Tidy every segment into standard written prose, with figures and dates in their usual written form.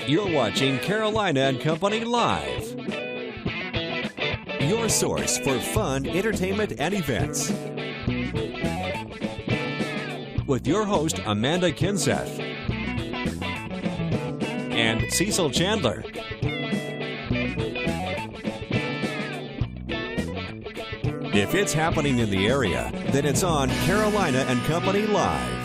You're watching Carolina and Company Live. Your source for fun, entertainment, and events. With your host, Amanda Kinseth. And Cecil Chandler. If it's happening in the area, then it's on Carolina and Company Live.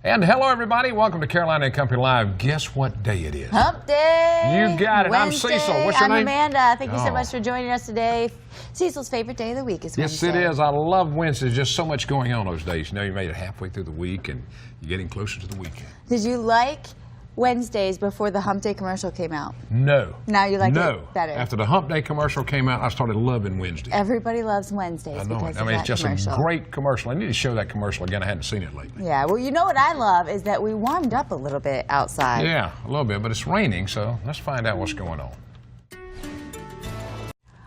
And hello, everybody. Welcome to Carolina and Company Live. Guess what day it is? Hump Day. You got it. Wednesday. I'm Cecil. What's your name? I'm Amanda. Thank you so much for joining us today. Cecil's favorite day of the week is Wednesday. Yes, it is. I love Wednesdays. Just so much going on those days. You know, you made it halfway through the week, and you're getting closer to the weekend. Did you like Wednesdays before the Hump Day commercial came out? No. Now you like it better? After the Hump Day commercial came out, I started loving Wednesdays. Everybody loves Wednesdays. I know because it. I mean, it's just commercial. a great commercial. I need to show that commercial again. I hadn't seen it lately. Yeah, well, you know what I love is that we warmed up a little bit outside. Yeah, a little bit, but it's raining, so let's find out what's going on.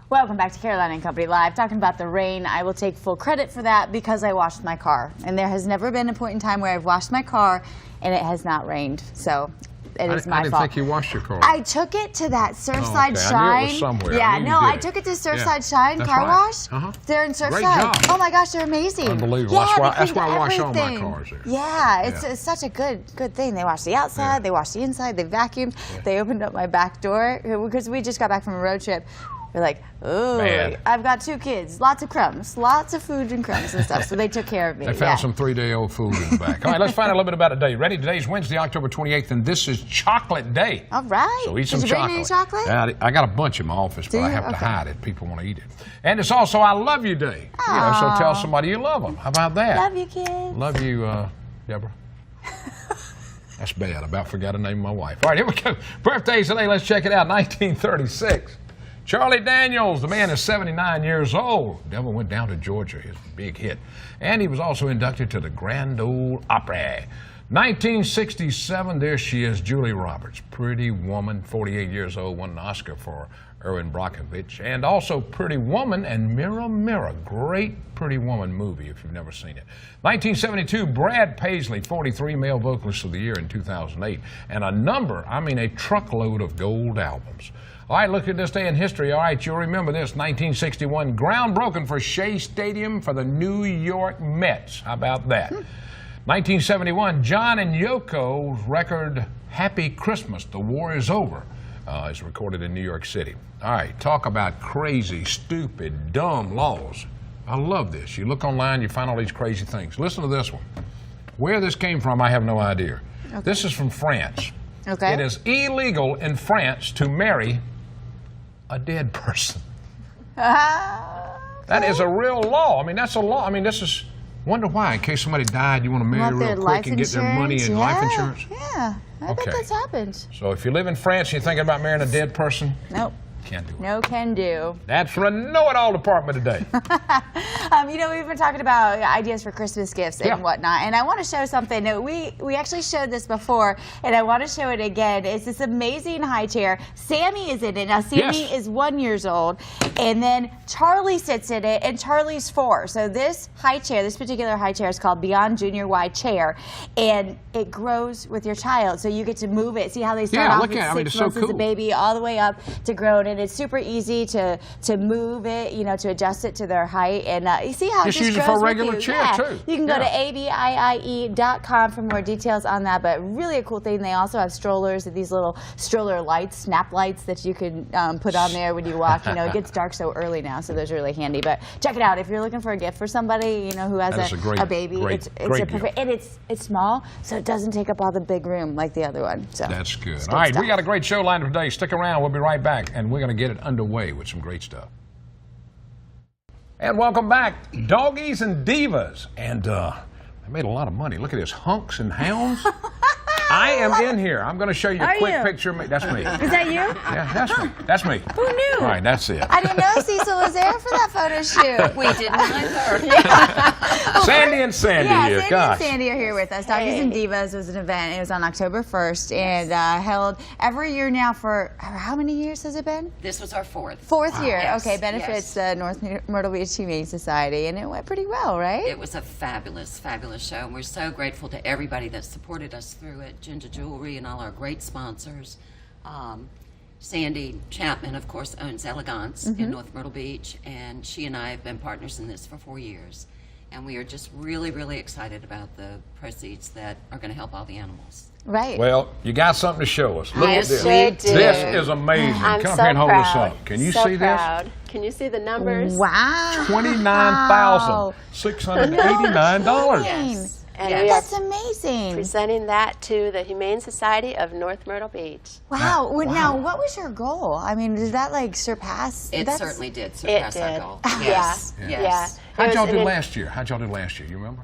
Welcome back to Carolina and Company Live. Talking about the rain, I will take full credit for that because I washed my car. And there has never been a point in time where I've washed my car and it has not rained. So it is my fault. I didn't think you washed your car. I took it to that Surfside Shine. I knew it was somewhere. Yeah, I took it to Surfside Shine car wash. They're in Surfside. Great job. Oh my gosh, they're amazing. Unbelievable. Yeah, that's why I wash all my cars there. Yeah, it's such a good thing. They wash the outside, they wash the inside, they vacuumed, they opened up my back door because we just got back from a road trip. We're like, oh, I've got 2 kids, lots of crumbs, lots of food and crumbs and stuff. So they took care of me. They found some 3-day-old food in the back. All right, let's find out a little bit about today. Ready? Today's Wednesday, October 28th, and this is Chocolate Day. All right. So eat some Did you chocolate. bring any chocolate? Yeah, I got a bunch in my office, but I have to hide it. People want to eat it. And it's also I Love You Day. You know, so tell somebody you love them. How about that? Love you, kids. Love you, Deborah. That's bad. I about forgot to name my wife. All right, here we go. Birthdays today. Let's check it out. 1936. Charlie Daniels, the man is 79 years old. Devil Went Down to Georgia, his big hit. And he was also inducted to the Grand Ole Opry. 1967, there she is, Julie Roberts. Pretty Woman, 48 years old, won an Oscar for Erin Brockovich. And also Pretty Woman and Mirror, Mirror. Great Pretty Woman movie if you've never seen it. 1972, Brad Paisley, 43 Male Vocalist of the Year in 2008. And a truckload of gold albums. All right, look at this day in history. All right, you'll remember this, 1961, groundbroken for Shea Stadium for the New York Mets. How about that? 1971, John and Yoko's record, Happy Christmas, The War Is Over, is recorded in New York City. All right, talk about crazy, stupid, dumb laws. I love this. You look online, you find all these crazy things. Listen to this one. Where this came from, I have no idea. Okay. This is from France. Okay. It is illegal in France to marry a dead person. That is a real law. I mean, that's a law. I mean, wonder why. In case somebody died, you want to marry real quick and get their money and life insurance? Yeah, I bet that's happened. So if you live in France and you're thinking about marrying a dead person, nope. Can't do it. No can do. That's from the Know-It-All department today. You know, we've been talking about ideas for Christmas gifts and whatnot, and I want to show something. We actually showed this before, and I want to show it again. It's this amazing high chair. Sammy is in it. Now, Sammy is 1 year old, and then Charlie sits in it, and Charlie's 4. So this high chair, this particular high chair is called Beyond Junior Y Chair, and it grows with your child. So you get to move it. See how they start off at 6 months as a baby all the way up to grown. And it's super easy to move it, you know, to adjust it to their height. And you see how just it use it for a regular chair, too. You can go to ABIIE.com for more details on that. But really a cool thing, they also have strollers, these little stroller lights, snap lights that you can put on there when you walk. You know, it gets dark so early now, so those are really handy. But check it out if you're looking for a gift for somebody, you know, who has a baby. It's a perfect, and it's small, so it doesn't take up all the big room like the other one. So that's good. All right, we got a great show lined up today. Stick around. We'll be right back, and we're going to get it underway with some great stuff. And welcome back, Doggies and Divas. And I made a lot of money. Look at this, Hunks and Hounds. I am in here. I'm going to show you a quick picture of me. That's me. Is that you? Yeah, that's me. That's me. Who knew? All right, that's it. I didn't know Cecil was there for that photo shoot. We didn't either. Sandy and Sandy here. Sandy Gosh. and Sandy are here with us. Doctors and Divas was an event. It was on October 1st and held every year now for how many years has it been? This was our fourth. Fourth year. Yes, Okay, benefits the North Myrtle Beach Humane Society, and it went pretty well, right? It was a fabulous, fabulous show, and we're so grateful to everybody that supported us through it. Ginger Jewelry and all our great sponsors. Sandy Chapman, of course, owns Elegance in North Myrtle Beach, and she and I have been partners in this for 4 years. And we are just really, really excited about the proceeds that are going to help all the animals. Right. Well, you got something to show us. Look at Yes, this. we do. This is amazing. I'm Come so up here and hold this proud. up. Can you so see proud. Can you see the numbers? Wow. $29,689. Yes. And Yes. we are That's amazing. presenting that to the Humane Society of North Myrtle Beach. Wow. Now, what was your goal? I mean, did that like surpass? It that's- certainly did surpass It our did. goal. Yeah. Yes. Yeah. Yes. How'd y'all do It was- last year? How'd y'all do last year? You remember?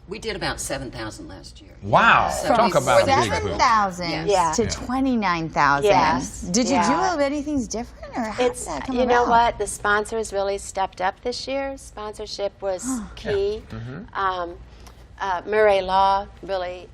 We did about 7,000 last year. Wow. So Talk before about a the big show. boom. 7,000 Yeah. to 29,000. Yes. Did you Yeah. do anything different, or how It's, did that come you know about? what, the sponsors really stepped up this year. Sponsorship was key. Murray Law really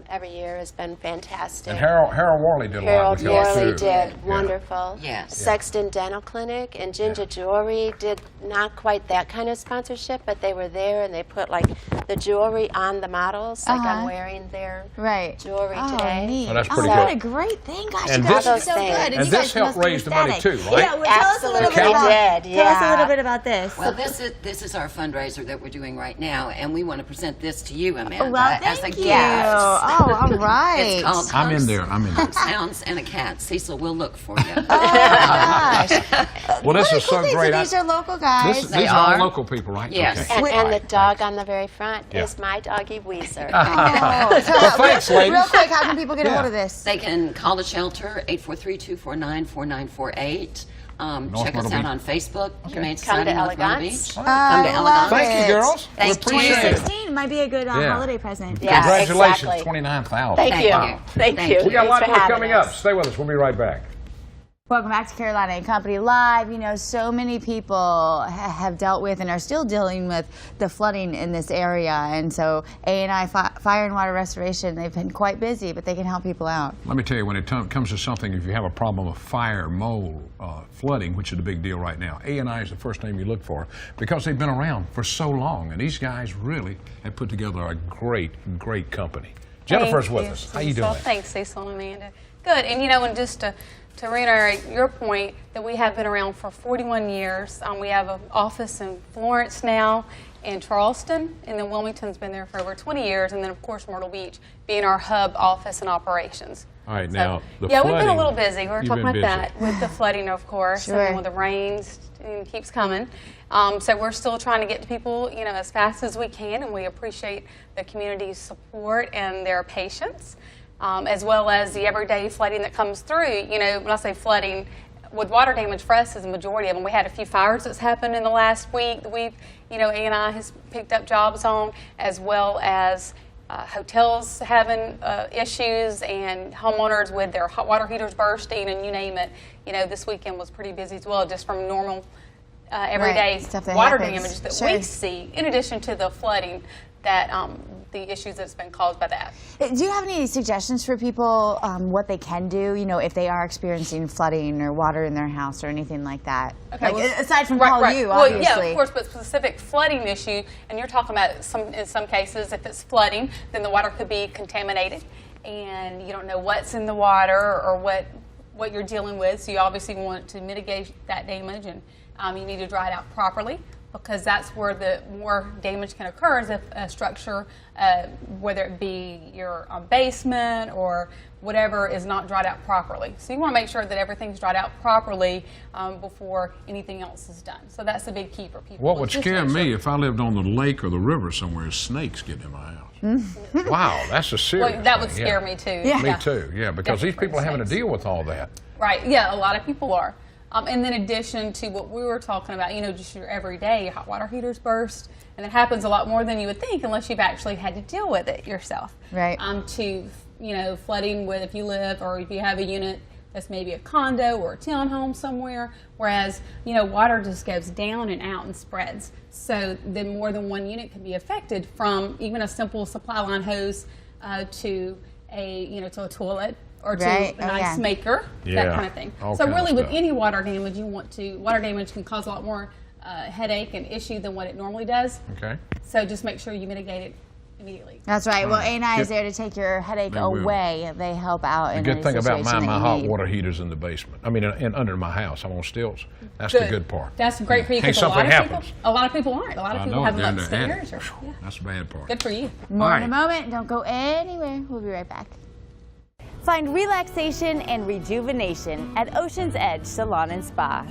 every year has been fantastic. And Harold Worley did a lot Harold with y'all Worley too. did Yeah. wonderful. Yes. Sexton Dental Clinic and Ginger Jewelry did not quite that kind of sponsorship, but they were there and they put like the jewelry on the models, like I'm wearing their Right. jewelry Oh, today. neat. Oh, that's pretty What good. a great thing. Gosh, And you guys this- are so good. And you this guys helped must be raise the money ecstatic. too, right? Yeah, well, tell us a little bit Absolutely about did, Tell us a yeah. little bit about this. Well, this is our fundraiser that we're doing right now, and we want to present this to you, Amanda, Well, as a thank you. gift. Oh, all right. It's called I'm in Hunts, there. Hunts, Hounds, and a Cat. Cecil will look for you. Oh, my gosh. Well, this What a is cool so thing. great. So these are local guys. They These are all are. local people, right? Yes. Okay. And the dog on the very front Yeah. is my doggy Weezer. Oh, so Well, thanks, ladies. real quick, how can people get a Yeah. hold of this? They can call the shelter, 843-249-4948. Check us Myrtle out Beach. on Facebook, Humane Come Society to North Myrtle Elegance. Beach. I Come to love Elegance. Thank you, girls. Thank we appreciate it. 2016 might be a good Yeah. holiday present. Yeah, Congratulations, exactly. 29,000. Thank you. Wow. Thank Thank you. you. We got a lot Thanks for more having coming us. up. Stay with us. We'll be right back. Welcome back to Carolina and Company Live. You know, so many people have dealt with and are still dealing with the flooding in this area. And so A&I Fire and Water Restoration, they've been quite busy, but they can help people out. Let me tell you, when it comes to something, if you have a problem of fire, mold, flooding, which is a big deal right now, A&I is the first name you look for because they've been around for so long. And these guys really have put together a great, great company. Jennifer's Thank with you, us. How you Cecil. doing? Thanks, Cecil and Amanda. Good. And, you know, and just to reiterate your point that we have been around for 41 years. We have an office in Florence now, in Charleston, and then Wilmington's been there for over 20 years, and then, of course, Myrtle Beach being our hub office and operations. All right, So, now, the yeah, we've been a flooding, little busy. We were you've talking been about busy. that with the flooding, of course, Sure. and then with the rains, it keeps coming. So we're still trying to get to people, you know, as fast as we can, and we appreciate the community's support and their patience, as well as the everyday flooding that comes through. You know, when I say flooding, with water damage for us is the majority of them. We had a few fires that's happened in the last week that we've, you know, A&I has picked up jobs on, as well as hotels having issues and homeowners with their hot water heaters bursting and you name it. You know, this weekend was pretty busy as well, just from normal everyday stuff that water happens. damage that Sure. we see, in addition to the flooding that the issues that's been caused by that. Do you have any suggestions for people what they can do, you know, if they are experiencing flooding or water in their house or anything like that? Okay, Like, well, aside from call you, well, obviously. yeah, of course, but specific flooding issue, and you're talking about in some cases, if it's flooding, then the water could be contaminated, and you don't know what's in the water or what you're dealing with. So you obviously want to mitigate that damage, and you need to dry it out properly, because that's where the more damage can occur is if a structure, whether it be your basement or whatever, is not dried out properly. So you want to make sure that everything's dried out properly before anything else is done. So that's a big key for people. What would Just scare make sure- me if I lived on the lake or the river somewhere is snakes getting in my house. Wow, that's a serious Well, that would thing, scare yeah. me too. Yeah. Me too, yeah, because these Definitely people are having to snakes. deal with all that. Right, yeah, a lot of people are. And in addition to what we were talking about, you know, just your everyday hot water heaters burst, and it happens a lot more than you would think unless you've actually had to deal with it yourself. Right. To, you know, flooding with, if you live or if you have a unit that's maybe a condo or a townhome somewhere, whereas, you know, water just goes down and out and spreads. So then more than one unit can be affected, from even a simple supply line hose to a, you know, to a toilet or to an ice maker, that kind of thing. So really with any water damage, water damage can cause a lot more headache and issue than what it normally does. Okay. So just make sure you mitigate it immediately. That's right. Well, A&I is there to take your headache away. They help out. The good thing about my hot water heater's in the basement. I mean, under my house. I'm on stilts. That's the good part. That's great for you, because a lot of people aren't. A lot of people have them upstairs. That's the bad part. Good for you. More in a moment. Don't go anywhere. We'll be right back. Find relaxation and rejuvenation at Ocean's Edge Salon and Spa.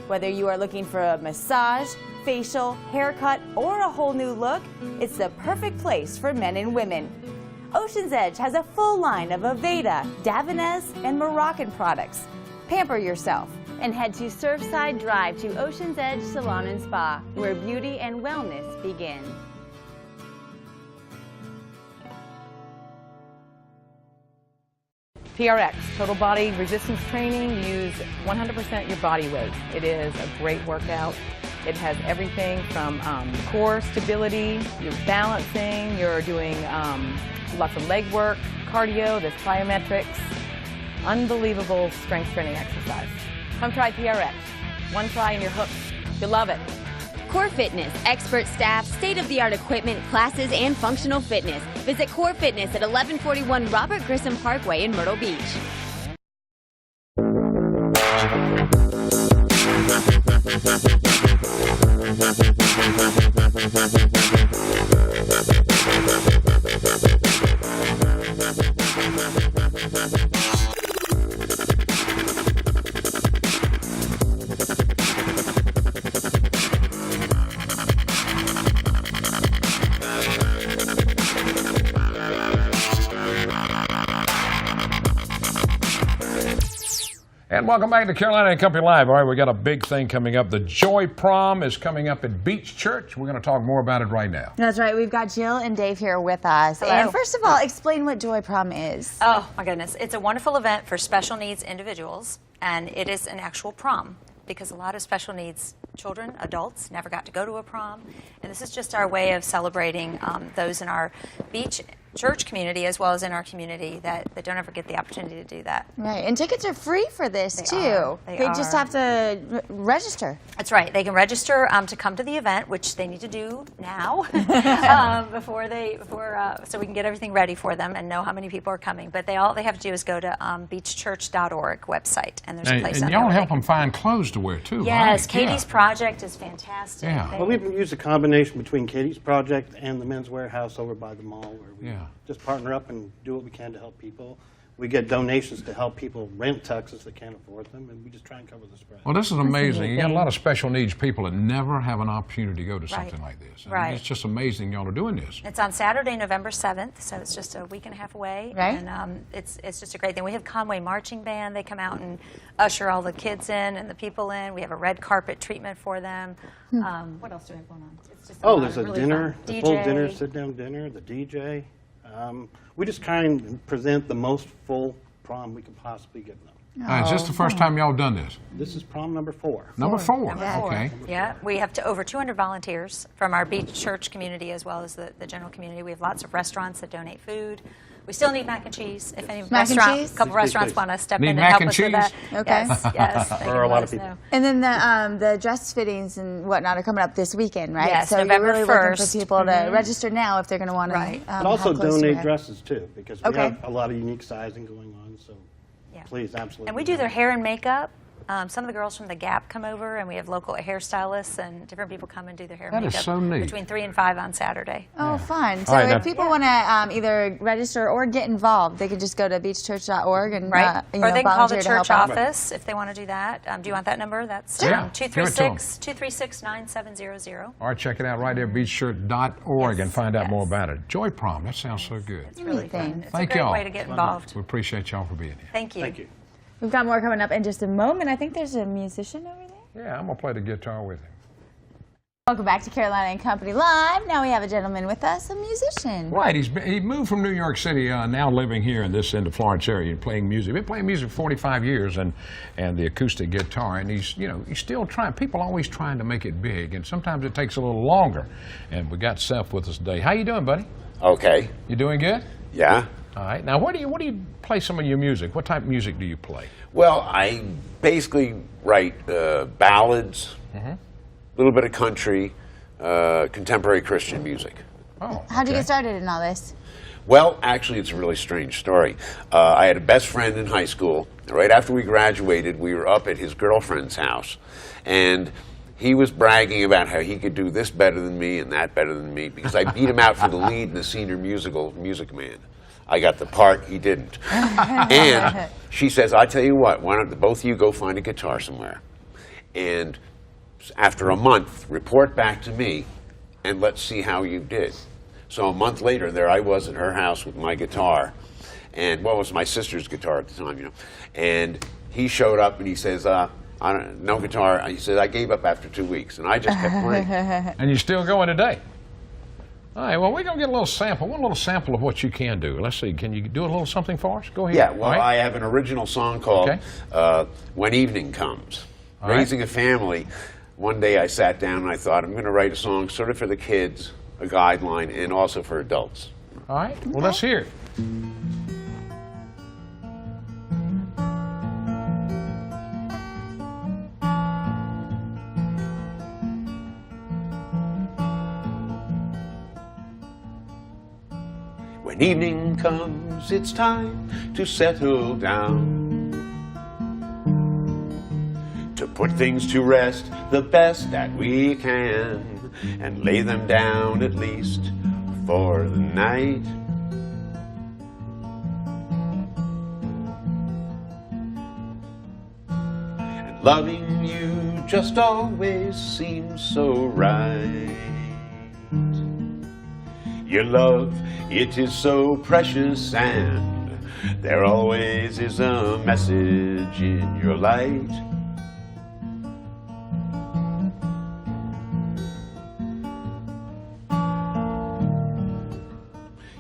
Whether you are looking for a massage, facial, haircut, or a whole new look, it's the perfect place for men and women. Ocean's Edge has a full line of Aveda, Davines, and Moroccan products. Pamper yourself and head to Surfside Drive to Ocean's Edge Salon and Spa, where beauty and wellness begin. TRX, Total Body Resistance Training. You use 100% your body weight. It is a great workout. It has everything from core stability, you're balancing, you're doing lots of leg work, cardio, there's plyometrics. Unbelievable strength training exercise. Come try TRX. One try and you're hooked. You'll love it. Core Fitness, expert staff, state-of-the-art equipment, classes, and functional fitness. Visit Core Fitness at 1141 Robert Grissom Parkway in Myrtle Beach. And welcome back to Carolina and Company Live. All right, we got a big thing coming up. The Joy Prom is coming up at Beach Church. We're going to talk more about it right now. That's right. We've got Jill and Dave here with us. Hello. And first of all, explain what Joy Prom is. Oh, my goodness. It's a wonderful event for special needs individuals, and it is an actual prom, because a lot of special needs children, adults, never got to go to a prom. And this is just our way of celebrating those in our beach church community, as well as in our community, that don't ever get the opportunity to do that. Right, and tickets are free for this too. They just have to register. That's right. They can register to come to the event, which they need to do now, so we can get everything ready for them and know how many people are coming. But they have to do is go to beachchurch.org website, and there's a place. And y'all help them find clothes to wear too. Yes, right? Katie's project is fantastic. Yeah. Well, we've used a combination between Katie's project and the Men's Warehouse over by the mall, where we just partner up and do what we can to help people. We get donations to help people rent tuxes that can't afford them, and we just try and cover the spread. Well, this is amazing. You got a lot of special needs people that never have an opportunity to go to something like this. And it's just amazing y'all are doing this. It's on Saturday, November 7th, so it's just a week and a half away. Right. And it's just a great thing. We have Conway Marching Band. They come out and usher all the kids in and the people in. We have a red carpet treatment for them. What else do we have going on? It's just there's a dinner, a full dinner, sit-down dinner, the DJ. We just kind of present the most full prom we could possibly give them. Is this the first time y'all done this? This is prom number 4. Number 4. Okay. Yeah, we have over 200 volunteers from our beach church community, as well as the general community. We have lots of restaurants that donate food. We still need mac and cheese. If any couple restaurants want to step in and help us with that. Okay. Yes. For a lot of people. And then the dress fittings and whatnot are coming up this weekend, right? Yes, so November you're really 1st. looking for people to register now if they're going to want to. But also donate dresses too, because we have a lot of unique sizing going on. So please, absolutely. And we do their hair and makeup. Some of the girls from the Gap come over, and we have local hairstylists and different people come and do their hair and makeup. That is so neat. Between 3 and 5 on Saturday. Oh, fun. So if people want to either register or get involved, they can just go to beachchurch.org and or they can call the church office if they want to do that. Do you want that number? That's 236-236-9700. All right, check it out right there, beachchurch.org, and find out more about it. Joy Prom, that sounds so good. It's really fun. It's Thank a great y'all. way to get involved. We appreciate y'all for being here. Thank you. Thank you. We've got more coming up in just a moment. I think there's a musician over there. Yeah, I'm going to play the guitar with him. Welcome back to Carolina and Company Live. Now we have a gentleman with us, a musician. Right, he moved from New York City, now living here in this into Florence area and playing music. Been playing music for 45 years and the acoustic guitar, and he's still trying. People always trying to make it big, and sometimes it takes a little longer. And we got Seth with us today. How you doing, buddy? Okay. You doing good? Yeah. All right. Now, what do you play some of your music? What type of music do you play? Well, I basically write ballads, a little bit of country, contemporary Christian music. Oh. How'd you get started in all this? Well, actually, it's a really strange story. I had a best friend in high school. Right after we graduated, we were up at his girlfriend's house, and he was bragging about how he could do this better than me and that better than me because I beat him out for the lead in the senior musical Music Man. I got the part, he didn't. And she says, I tell you what, why don't both of you go find a guitar somewhere? And after a month, report back to me, and let's see how you did. So a month later, there I was at her house with my guitar, and well, it was my sister's guitar at the time, And he showed up and he says, no guitar. He said, I gave up after 2 weeks, and I just kept playing. And you're still going today? All right, well, we're going to get a little sample. One little sample of what you can do. Let's see, can you do a little something for us? Go ahead. Yeah, well, I have an original song called When Evening Comes. Raising a family. One day I sat down and I thought, I'm going to write a song sort of for the kids, a guideline, and also for adults. All right, well, let's hear it. When evening comes, it's time to settle down, to put things to rest the best that we can, and lay them down at least for the night. And loving you just always seems so right. Your love, it is so precious, and there always is a message in your light.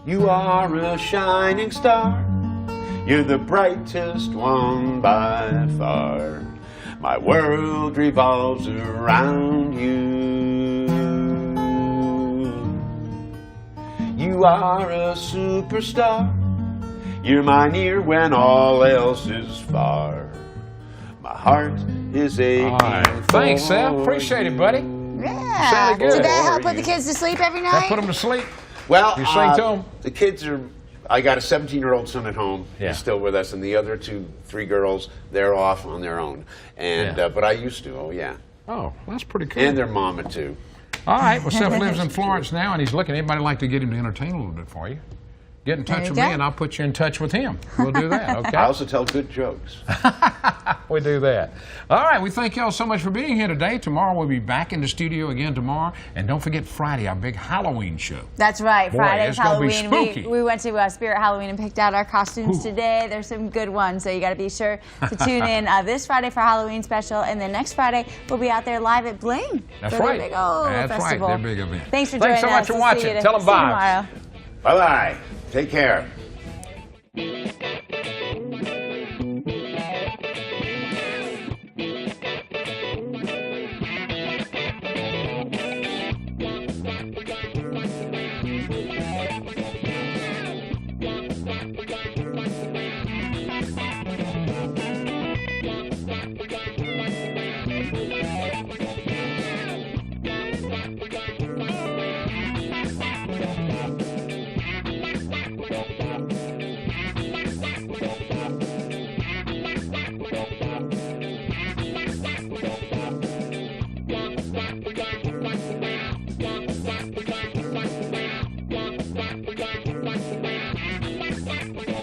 You are a shining star, you're the brightest one by far. My world revolves around you. You are a superstar. You're mine here when all else is far. My heart is aching. Thanks, Seth. Appreciate it, buddy. Yeah. Good. Did that help put the kids to sleep every night? That put them to sleep. Well, you sing to them? The kids are. I got a 17-year-old son at home. Yeah. He's still with us, and the other three girls, they're off on their own. And but I used to. Oh yeah. Oh, that's pretty cool. And their mama too. All right. Well, Seth lives in Florence now, and he's looking. Anybody like to get him to entertain a little bit for you? Get in touch with me, and I'll put you in touch with him. We'll do that, okay? I also tell good jokes. We do that. All right, we thank y'all so much for being here today. Tomorrow we'll be back in the studio again tomorrow. And don't forget Friday, our big Halloween show. That's right, Friday's Halloween. It's gonna be spooky. We went to Spirit Halloween and picked out our costumes today. There's some good ones, so you got to be sure to tune in this Friday for Halloween special. And then next Friday, we'll be out there live at Bling. That's for right. Their big old festival. Their big event. Thanks for joining us. Thanks so much for watching. Tell them bye. Bye-bye. Take care.